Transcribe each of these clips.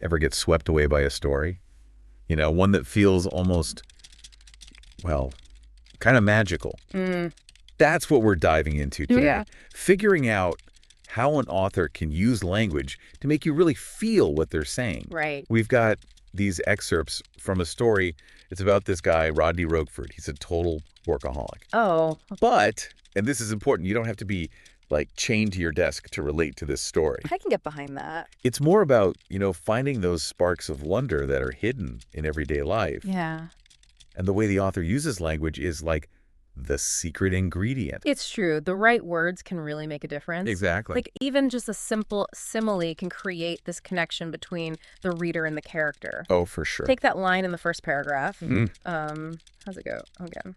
Ever get swept away by a story? One that feels almost, well, kind of magical. Mm, That's what we're diving into today. yeah. Figuring out how an author can use language to make you really feel what they're saying. Right. We've got these excerpts from a story. It's about this guy, Rodney Roquefort. He's a total workaholic. Oh, But, and this is important, you don't have to be like chained to your desk to relate to this story. I can get behind that. It's more about, finding those sparks of wonder that are hidden in everyday life. Yeah. And the way the author uses language is like the secret ingredient. It's true. The right words can really make a difference. Exactly. Like even just a simple simile can create this connection between the reader and the character. Oh, for sure. Take that line in the first paragraph. Mhm. How's it go? Again.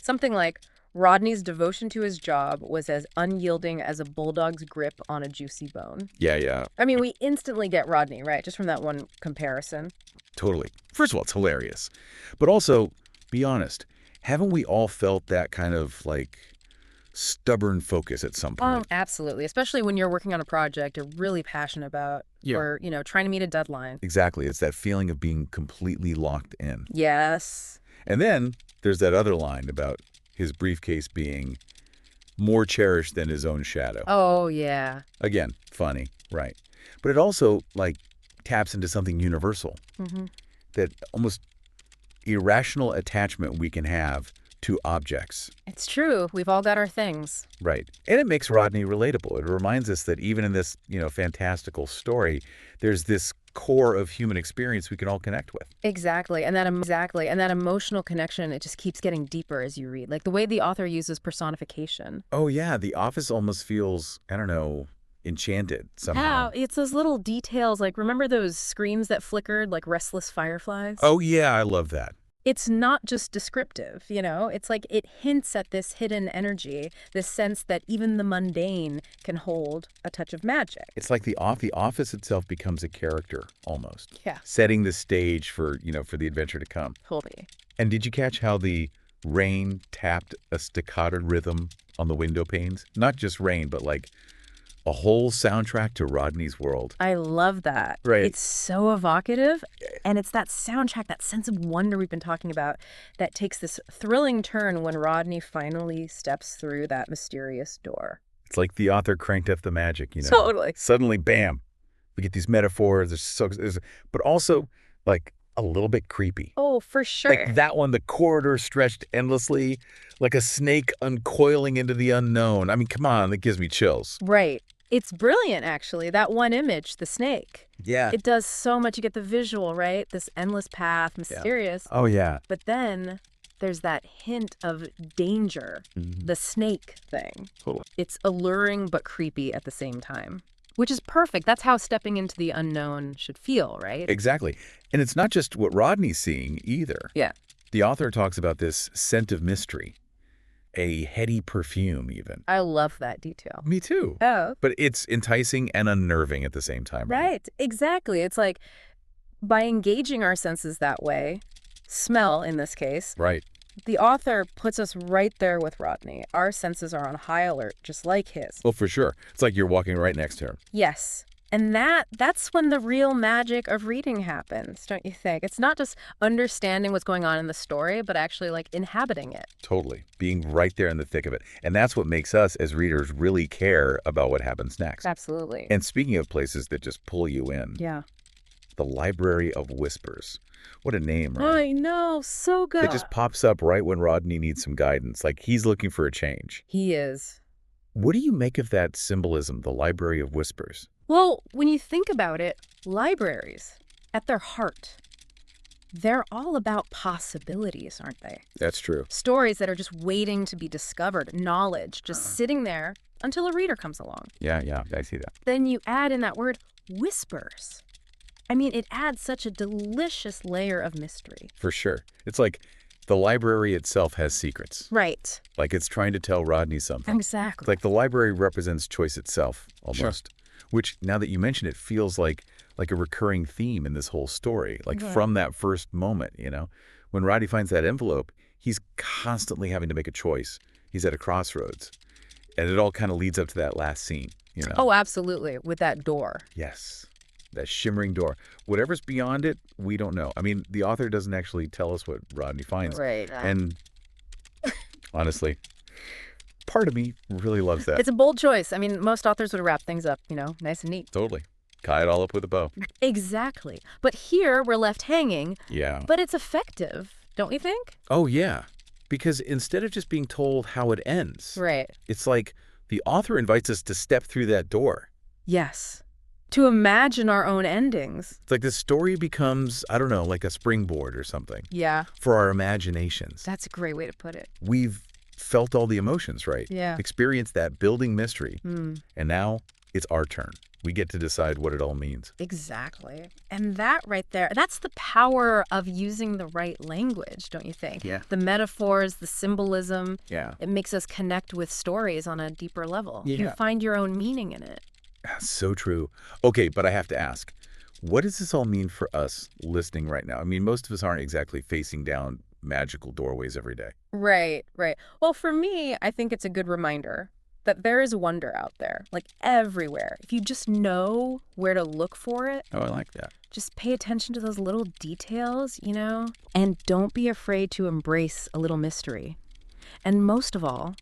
Something like, Rodney's devotion to his job was as unyielding as a bulldog's grip on a juicy bone. Yeah, yeah, I mean, we instantly get Rodney, right? Just from that one comparison. totally. First of all, it's hilarious. But also, be honest, haven't we all felt that kind of like stubborn focus at some point? Absolutely. Especially when you're working on a project you're really passionate about Yeah. or, trying to meet a deadline. Exactly. It's that feeling of being completely locked in. Yes. And then there's that other line about his briefcase being more cherished than his own shadow. Oh, yeah. Again, funny, right. But it also, like, taps into something universal, Hmm. that almost irrational attachment we can have to objects. It's true. We've all got our things. Right. And it makes Rodney relatable. It reminds us that even in this, fantastical story, there's this core of human experience we can all connect with. Exactly. And that emotional connection, it just keeps getting deeper as you read. Like the way the author uses personification. Oh, yeah. The Office almost feels, I don't know, enchanted somehow. How? It's those little details. Like, remember those screens that flickered like restless fireflies? Oh, yeah. I love that. It's not just descriptive, It's like it hints at this hidden energy, this sense that even the mundane can hold a touch of magic. It's like the Office itself becomes a character almost, Yeah, setting the stage for, for the adventure to come. totally. And did you catch how the rain tapped a staccato rhythm on the window panes? Not just rain, but like a whole soundtrack to Rodney's world. I love that. Right. It's so evocative. And it's that soundtrack, that sense of wonder we've been talking about, that takes this thrilling turn when Rodney finally steps through that mysterious door. It's like the author cranked up the magic, Totally. Suddenly, bam, we get these metaphors. But also like a little bit creepy. Oh, for sure. Like that one, the corridor stretched endlessly, like a snake uncoiling into the unknown. I mean, come on, that gives me chills. Right. It's brilliant, actually. That one image, the snake. Yeah. It does so much. You get the visual, right? This endless path, mysterious. Oh, yeah. But then there's that hint of danger, Mhm. the snake thing. Totally. It's alluring but creepy at the same time, which is perfect. That's how stepping into the unknown should feel, right? Exactly. And it's not just what Rodney's seeing either. Yeah. The author talks about this scent of mystery, a heady perfume even. I love that detail. Me too. Oh. But it's enticing and unnerving at the same time. Right. Exactly. It's like by engaging our senses that way, smell in this case, Right. the author puts us right there with Rodney. Our senses are on high alert, just like his. Well, for sure. It's like you're walking right next to her. Yes. And that's when the real magic of reading happens, don't you think? It's not just understanding what's going on in the story, but actually like inhabiting it. Totally. Being right there in the thick of it. And that's what makes us as readers really care about what happens next. Absolutely. And speaking of places that just pull you in, Yeah. the Library of Whispers. What a name, right? I know. So good. It just pops up right when Rodney needs some guidance, like he's looking for a change. He is. What do you make of that symbolism, the Library of Whispers? Well, when you think about it, libraries, at their heart, they're all about possibilities, aren't they? That's true. Stories that are just waiting to be discovered, knowledge just sitting there until a reader comes along. Yeah, I see that. Then you add in that word whispers. I mean, it adds such a delicious layer of mystery. For sure. It's like the library itself has secrets. Right. Like it's trying to tell Rodney something. It's Exactly. like the library represents choice itself, almost. Which, now that you mention it, feels like a recurring theme in this whole story. Like Yeah. from that first moment, When Rodney finds that envelope, he's constantly having to make a choice. He's at a crossroads. And it all kind of leads up to that last scene, Oh, absolutely. With that door. Yes. that shimmering door. Whatever's beyond it, we don't know. I mean, the author doesn't actually tell us what Rodney finds. Right. And honestly, part of me really loves that. It's a bold choice. I mean, most authors would wrap things up, nice and neat. Totally. Tie it all up with a bow. Exactly. But here we're left hanging. Yeah. But it's effective, don't you think? Oh, yeah. Because instead of just being told how it ends, Right. it's like the author invites us to step through that door. Yes. To imagine our own endings. It's like the story becomes, I don't know, like a springboard or something. Yeah. For our imaginations. That's a great way to put it. We've felt all the emotions, right? Yeah. Experienced that building mystery. Mm. And now it's our turn. We get to decide what it all means. Exactly. And that right there, that's the power of using the right language, don't you think? Yeah. The metaphors, the symbolism. Yeah. It makes us connect with stories on a deeper level. Yeah. You find your own meaning in it. So true. Okay, but I have to ask, what does this all mean for us listening right now? I mean, most of us aren't exactly facing down magical doorways every day. Right, right. Well, for me, I think it's a good reminder that there is wonder out there, like everywhere. If you just know where to look for it, Oh, I like that. just pay attention to those little details, and don't be afraid to embrace a little mystery. And most of all,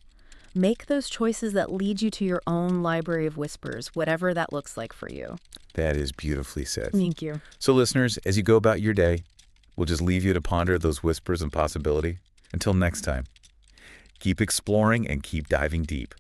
make those choices that lead you to your own library of whispers, whatever that looks like for you. That is beautifully said. Thank you. So listeners, as you go about your day, we'll just leave you to ponder those whispers and possibility. Until next time, keep exploring and keep diving deep.